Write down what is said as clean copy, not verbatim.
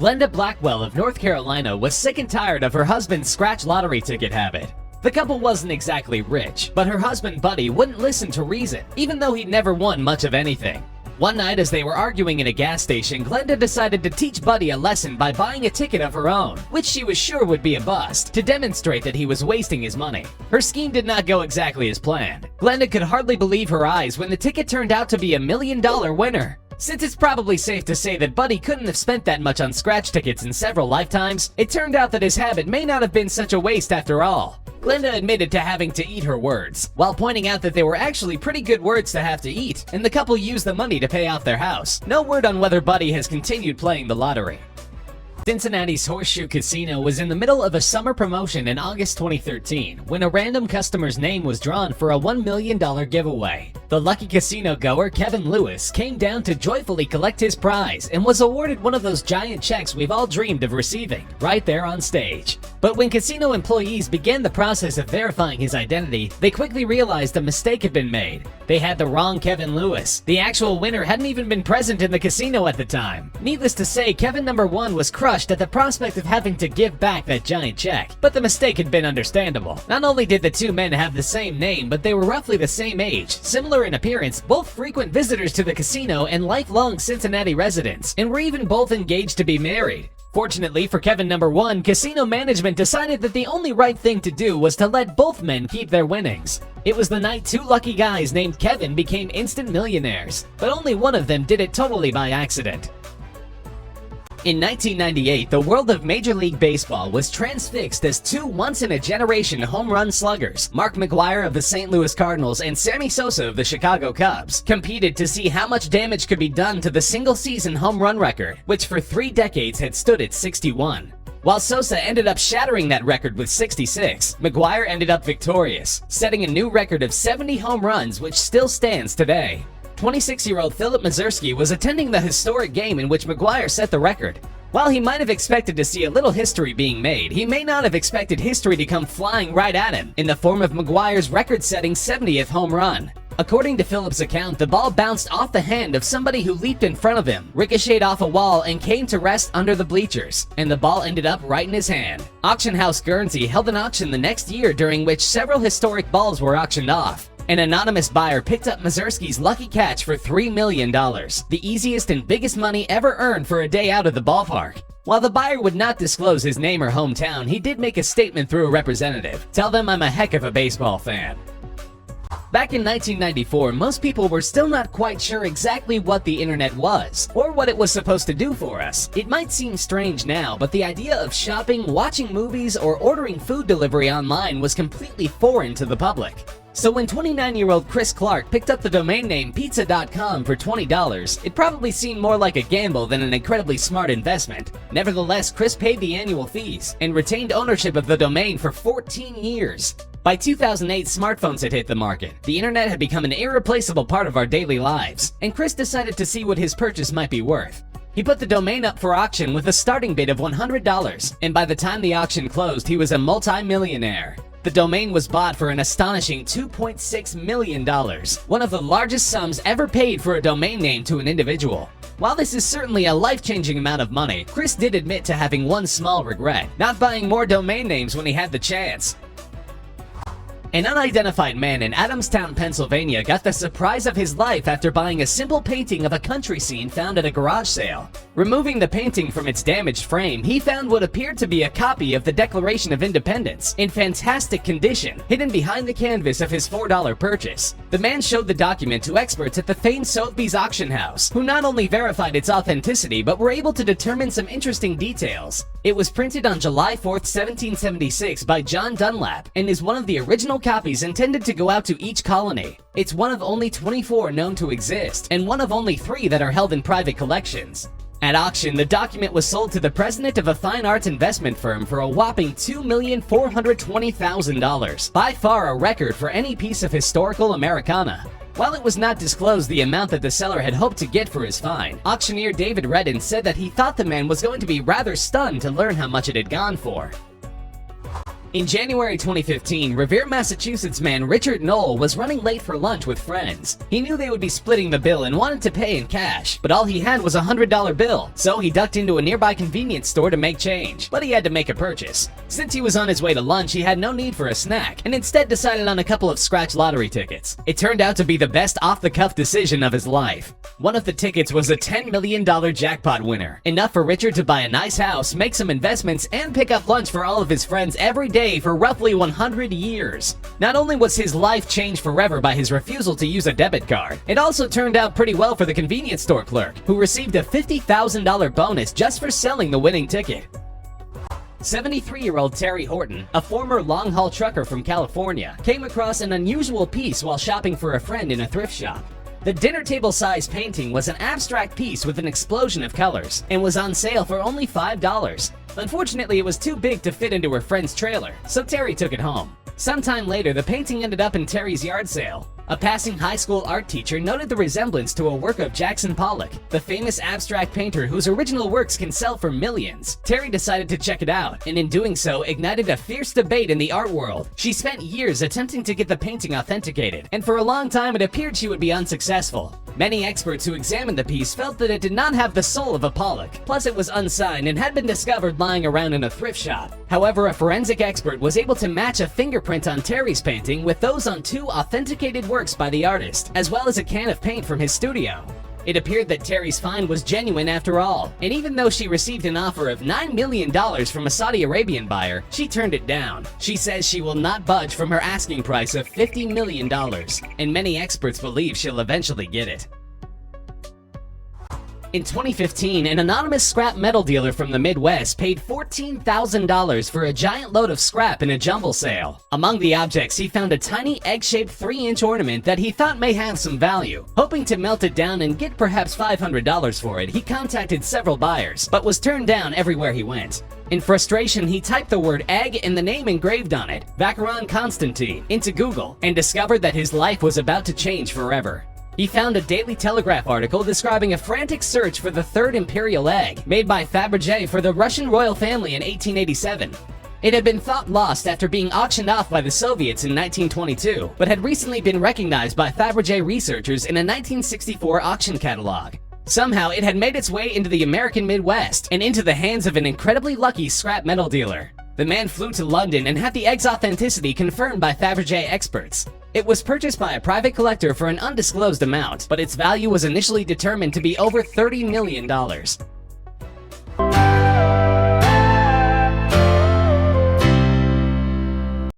Glenda Blackwell of North Carolina was sick and tired of her husband's scratch lottery ticket habit. The couple wasn't exactly rich, but her husband Buddy wouldn't listen to reason, even though he'd never won much of anything. One night as they were arguing in a gas station, Glenda decided to teach Buddy a lesson by buying a ticket of her own, which she was sure would be a bust, to demonstrate that he was wasting his money. Her scheme did not go exactly as planned. Glenda could hardly believe her eyes when the ticket turned out to be a $1 million winner. Since it's probably safe to say that Buddy couldn't have spent that much on scratch tickets in several lifetimes, it turned out that his habit may not have been such a waste after all. Glenda admitted to having to eat her words, while pointing out that they were actually pretty good words to have to eat, and the couple used the money to pay off their house. No word on whether Buddy has continued playing the lottery. Cincinnati's Horseshoe Casino was in the middle of a summer promotion in August 2013 when a random customer's name was drawn for a $1 million giveaway. The lucky casino goer, Kevin Lewis, came down to joyfully collect his prize and was awarded one of those giant checks we've all dreamed of receiving, right there on stage. But when casino employees began the process of verifying his identity, they quickly realized a mistake had been made. They had the wrong Kevin Lewis. The actual winner hadn't even been present in the casino at the time. Needless to say, Kevin number 1 was crushed at the prospect of having to give back that giant check, but the mistake had been understandable. Not only did the two men have the same name, but they were roughly the same age, similar in appearance, both frequent visitors to the casino and lifelong Cincinnati residents, and were even both engaged to be married. Fortunately for Kevin number 1, casino management decided that the only right thing to do was to let both men keep their winnings. It was the night two lucky guys named Kevin became instant millionaires, but only one of them did it totally by accident. In 1998, the world of Major League Baseball was transfixed as two once-in-a-generation home run sluggers, Mark McGwire of the St. Louis Cardinals and Sammy Sosa of the Chicago Cubs, competed to see how much damage could be done to the single-season home run record, which for 3 decades had stood at 61. While Sosa ended up shattering that record with 66, McGwire ended up victorious, setting a new record of 70 home runs, which still stands today. 26-year-old Philip Mazursky was attending the historic game in which McGwire set the record. While he might have expected to see a little history being made, he may not have expected history to come flying right at him in the form of McGwire's record-setting 70th home run. According to Philip's account, the ball bounced off the hand of somebody who leaped in front of him, ricocheted off a wall, and came to rest under the bleachers, and the ball ended up right in his hand. Auction House Guernsey held an auction the next year during which several historic balls were auctioned off. An anonymous buyer picked up Mazursky's lucky catch for $3 million, the easiest and biggest money ever earned for a day out of the ballpark. While the buyer would not disclose his name or hometown, he did make a statement through a representative. "Tell them I'm a heck of a baseball fan." Back in 1994, most people were still not quite sure exactly what the internet was, or what it was supposed to do for us. It might seem strange now, but the idea of shopping, watching movies, or ordering food delivery online was completely foreign to the public. So when 29-year-old Chris Clark picked up the domain name pizza.com for $20, it probably seemed more like a gamble than an incredibly smart investment. Nevertheless, Chris paid the annual fees and retained ownership of the domain for 14 years. By 2008, smartphones had hit the market. The internet had become an irreplaceable part of our daily lives, and Chris decided to see what his purchase might be worth. He put the domain up for auction with a starting bid of $100, and by the time the auction closed, he was a multi-millionaire. The domain was bought for an astonishing $2.6 million, one of the largest sums ever paid for a domain name to an individual. While this is certainly a life-changing amount of money, Chris did admit to having one small regret: not buying more domain names when he had the chance. An unidentified man in Adamstown, Pennsylvania got the surprise of his life after buying a simple painting of a country scene found at a garage sale. Removing the painting from its damaged frame, he found what appeared to be a copy of the Declaration of Independence in fantastic condition, hidden behind the canvas of his $4 purchase. The man showed the document to experts at the famed Sotheby's auction house, who not only verified its authenticity but were able to determine some interesting details. It was printed on July 4, 1776 by John Dunlap and is one of the original copies intended to go out to each colony. It's one of only 24 known to exist, and one of only 3 that are held in private collections. At auction, the document was sold to the president of a fine arts investment firm for a whopping $2,420,000, by far a record for any piece of historical Americana. While it was not disclosed the amount that the seller had hoped to get for his find, auctioneer David Redden said that he thought the man was going to be rather stunned to learn how much it had gone for. In January 2015, Revere, Massachusetts man Richard Knoll was running late for lunch with friends. He knew they would be splitting the bill and wanted to pay in cash, but all he had was a $100 bill, so he ducked into a nearby convenience store to make change, but he had to make a purchase. Since he was on his way to lunch, he had no need for a snack, and instead decided on a couple of scratch lottery tickets. It turned out to be the best off-the-cuff decision of his life. One of the tickets was a $10 million jackpot winner, enough for Richard to buy a nice house, make some investments, and pick up lunch for all of his friends every day for roughly 100 years. Not only was his life changed forever by his refusal to use a debit card, it also turned out pretty well for the convenience store clerk, who received a $50,000 bonus just for selling the winning ticket. 73-year-old Terry Horton, a former long-haul trucker from California, came across an unusual piece while shopping for a friend in a thrift shop. The dinner table-sized painting was an abstract piece with an explosion of colors and was on sale for only $5. Unfortunately, it was too big to fit into her friend's trailer, so Terry took it home. Sometime later, the painting ended up in Terry's yard sale. A passing high school art teacher noted the resemblance to a work of Jackson Pollock, the famous abstract painter whose original works can sell for millions. Terry decided to check it out, and in doing so, ignited a fierce debate in the art world. She spent years attempting to get the painting authenticated, and for a long time it appeared she would be unsuccessful. Many experts who examined the piece felt that it did not have the soul of a Pollock, plus it was unsigned and had been discovered lying around in a thrift shop. However, a forensic expert was able to match a fingerprint on Terry's painting with those on 2 authenticated works by the artist, as well as a can of paint from his studio. It appeared that Terry's find was genuine after all, and even though she received an offer of $9 million from a Saudi Arabian buyer, she turned it down. She says she will not budge from her asking price of $50 million, and many experts believe she'll eventually get it. In 2015, an anonymous scrap metal dealer from the Midwest paid $14,000 for a giant load of scrap in a jumble sale. Among the objects, he found a tiny egg-shaped 3-inch ornament that he thought may have some value. Hoping to melt it down and get perhaps $500 for it, he contacted several buyers, but was turned down everywhere he went. In frustration, he typed the word egg and the name engraved on it, Vacheron Constantine, into Google and discovered that his life was about to change forever. He found a Daily Telegraph article describing a frantic search for the 3rd imperial egg, made by Fabergé for the Russian royal family in 1887. It had been thought lost after being auctioned off by the Soviets in 1922, but had recently been recognized by Fabergé researchers in a 1964 auction catalog. Somehow, it had made its way into the American Midwest and into the hands of an incredibly lucky scrap metal dealer. The man flew to London and had the egg's authenticity confirmed by Fabergé experts. It was purchased by a private collector for an undisclosed amount, but its value was initially determined to be over $30 million.